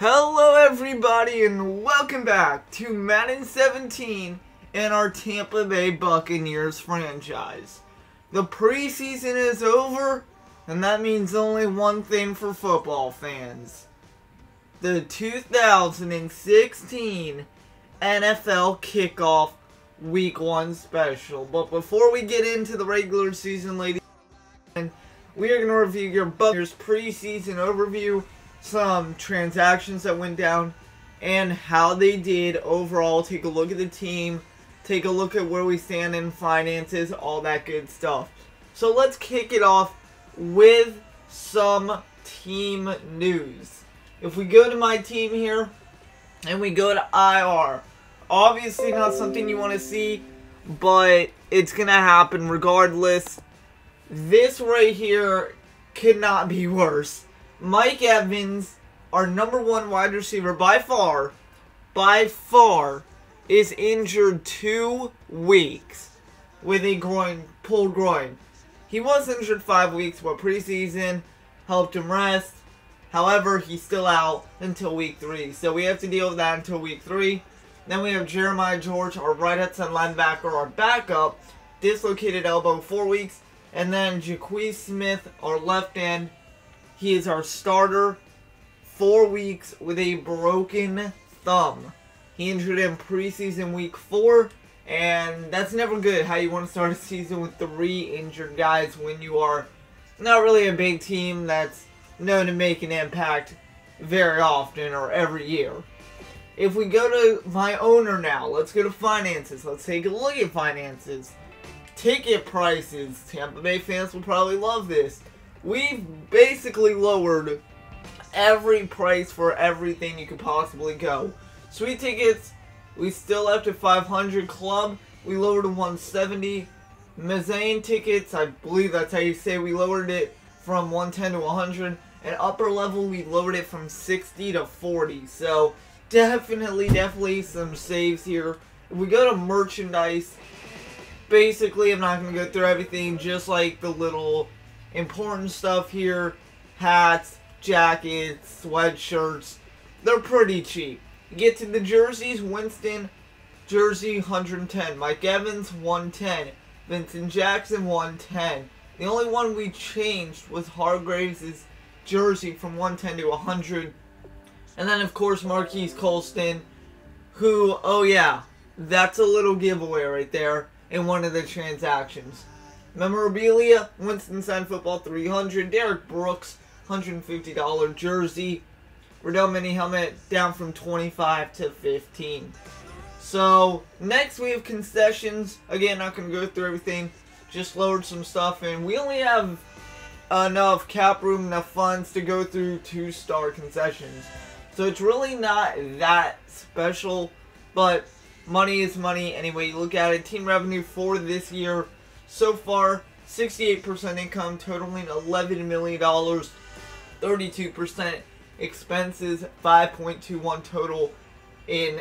Hello everybody and welcome back to Madden 17 and our Tampa Bay Buccaneers franchise. The preseason is over and that means only one thing for football fans. The 2016 NFL Kickoff Week 1 special. But before we get into the regular season, ladies and gentlemen, we are going to review your Buccaneers preseason overview, some transactions that went down, and how they did overall. Take a look at the team, take a look at where we stand in finances, all that good stuff. So let's kick it off with some team news. If we go to my team here, and we go to IR, obviously not something you want to see, but it's going to happen regardless. This right here could not be worse. Mike Evans, our #1 wide receiver by far, is injured 2 weeks with a pulled groin. He was injured 5 weeks, but preseason helped him rest. However, he's still out until week 3. So we have to deal with that until week 3. Then we have Jeremiah George, our right outside linebacker, our backup, dislocated elbow 4 weeks. And then Jaquez Smith, our left end, he is our starter, 4 weeks with a broken thumb. He injured in preseason week 4, and that's never good how you want to start a season with 3 injured guys when you are not really a big team that's known to make an impact very often or every year. If we go to my owner now, let's go to finances. Let's take a look at finances. Ticket prices. Tampa Bay fans will probably love this. We've basically lowered every price for everything you could possibly go. Sweet tickets, we still left at 500. Club, we lowered to 170. Mezzanine tickets, I believe that's how you say, we lowered it from 110 to 100. And upper level, we lowered it from 60 to 40. So definitely some saves here. If we go to merchandise, basically I'm not going to go through everything, just like the little important stuff here. Hats, jackets, sweatshirts, they're pretty cheap. You get to the jerseys, Winston jersey 110, Mike Evans 110, Vincent Jackson 110. The only one we changed was Hargraves' jersey from 110 to 100. And then of course Marquise Colston, who, oh yeah, that's a little giveaway right there in one of the transactions. Memorabilia, Winston signed football 300, Derek Brooks $150 jersey, Riddell mini helmet down from 25 to 15. So next we have concessions. Again, not going to go through everything, just lowered some stuff, and we only have enough cap room, enough funds to go through 2-star concessions. So it's really not that special, but money is money anyway you look at it. Team revenue for this year so far, 68% income, totaling $11 million, 32% expenses, 5.21 total in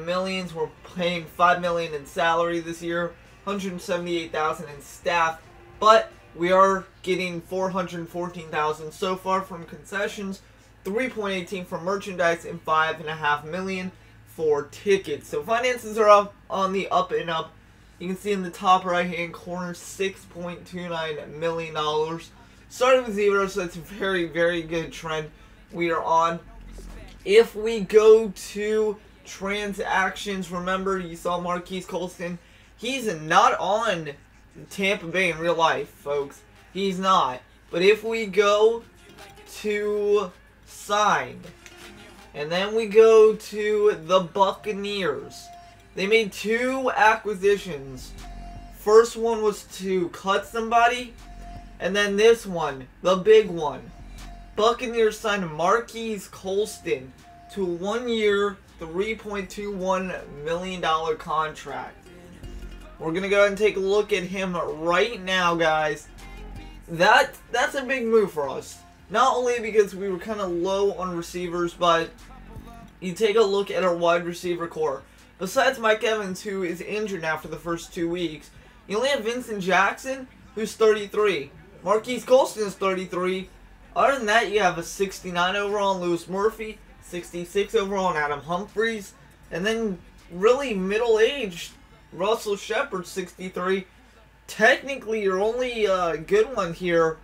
millions. We're paying $5 million in salary this year, $178,000 in staff, but we are getting $414,000 so far from concessions, $3.18 from merchandise, and $5.5 million for tickets. So finances are up on the up and up. You can see in the top right hand corner, $6.29 million. Starting with 0, so that's a very good trend we are on. If we go to transactions, remember you saw Marquise Colston. He's not on Tampa Bay in real life, folks. He's not. But if we go to signed, and then we go to the Buccaneers, they made 2 acquisitions. First one was to cut somebody, and then this one, the big one. Buccaneers signed Marquise Colston to a 1-year, $3.21 million contract. We're going to go ahead and take a look at him right now, guys. That's a big move for us. Not only because we were kind of low on receivers, but you take a look at our wide receiver core. Besides Mike Evans, who is injured now for the first 2 weeks, you only have Vincent Jackson, who's 33. Marquise Colston is 33. Other than that, you have a 69 overall on Lewis Murphy, 66 overall, and Adam Humphries. And then really middle-aged Russell Shepard, 63. Technically, your only good one here,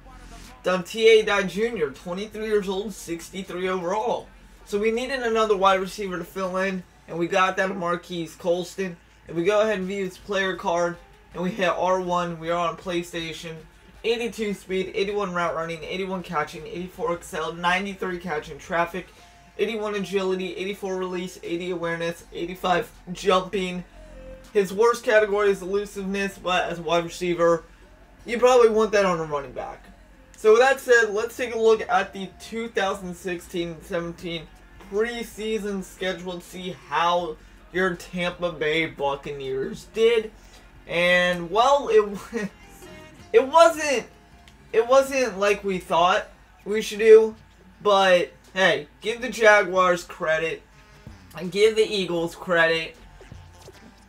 Dontae Jr., 23 years old, 63 overall. So we needed another wide receiver to fill in, and we got that Marquise Colston. If we go ahead and view his player card, and we hit R1, we are on PlayStation, 82 speed, 81 route running, 81 catching, 84 excel, 93 catching traffic, 81 agility, 84 release, 80 awareness, 85 jumping. His worst category is elusiveness, but as a wide receiver, you probably want that on a running back. So with that said, let's take a look at the 2016-17 preseason schedule and see how your Tampa Bay Buccaneers did. And well, it wasn't like we thought we should do, but hey, give the Jaguars credit and give the Eagles credit.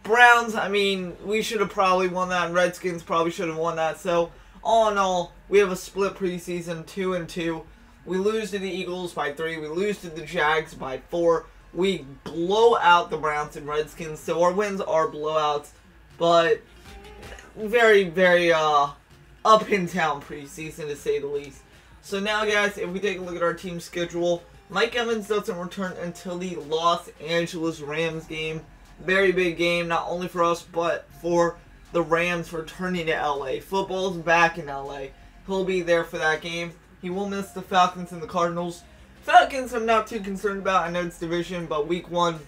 Browns, I mean, we should have probably won that, and Redskins probably should have won that. So all in all, we have a split preseason, 2-2. We lose to the Eagles by 3. We lose to the Jags by 4. We blow out the Browns and Redskins. So our wins are blowouts, but very, very up and down preseason, to say the least. So now, guys, if we take a look at our team schedule, Mike Evans doesn't return until the Los Angeles Rams game. Very big game, not only for us, but for the Rams returning to LA. Football's back in LA. He'll be there for that game. He will miss the Falcons and the Cardinals. Falcons I'm not too concerned about. I know it's division, but week 1,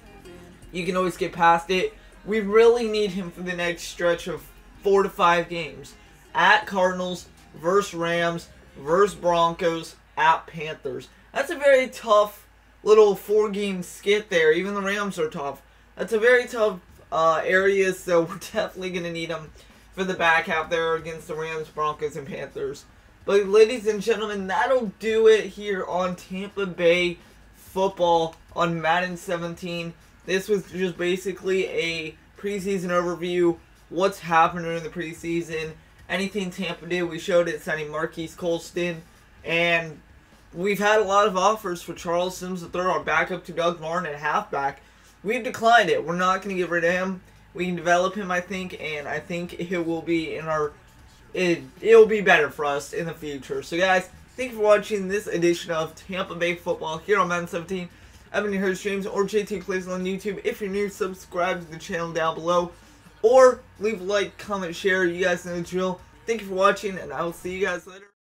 you can always get past it. We really need him for the next stretch of 4 to 5 games. At Cardinals, versus Rams, versus Broncos, at Panthers. That's a very tough little 4-game skit there. Even the Rams are tough. That's a very tough area, so we're definitely going to need him for the back half there against the Rams, Broncos, and Panthers. But ladies and gentlemen, that'll do it here on Tampa Bay football on Madden 17. This was just basically a preseason overview. What's happened during the preseason. Anything Tampa did, we showed it, signing Marquise Colston. And we've had a lot of offers for Charles Sims III, our backup to Doug Martin at halfback. We've declined it. We're not going to get rid of him. We can develop him, I think, and I think it will be in our... It'll be better for us in the future. So, guys, thank you for watching this edition of Tampa Bay Football here on Madden 17. I've been your host, James, or JT Plays on YouTube. If you're new, subscribe to the channel down below. Or leave a like, comment, share. You guys know the drill. Thank you for watching, and I will see you guys later.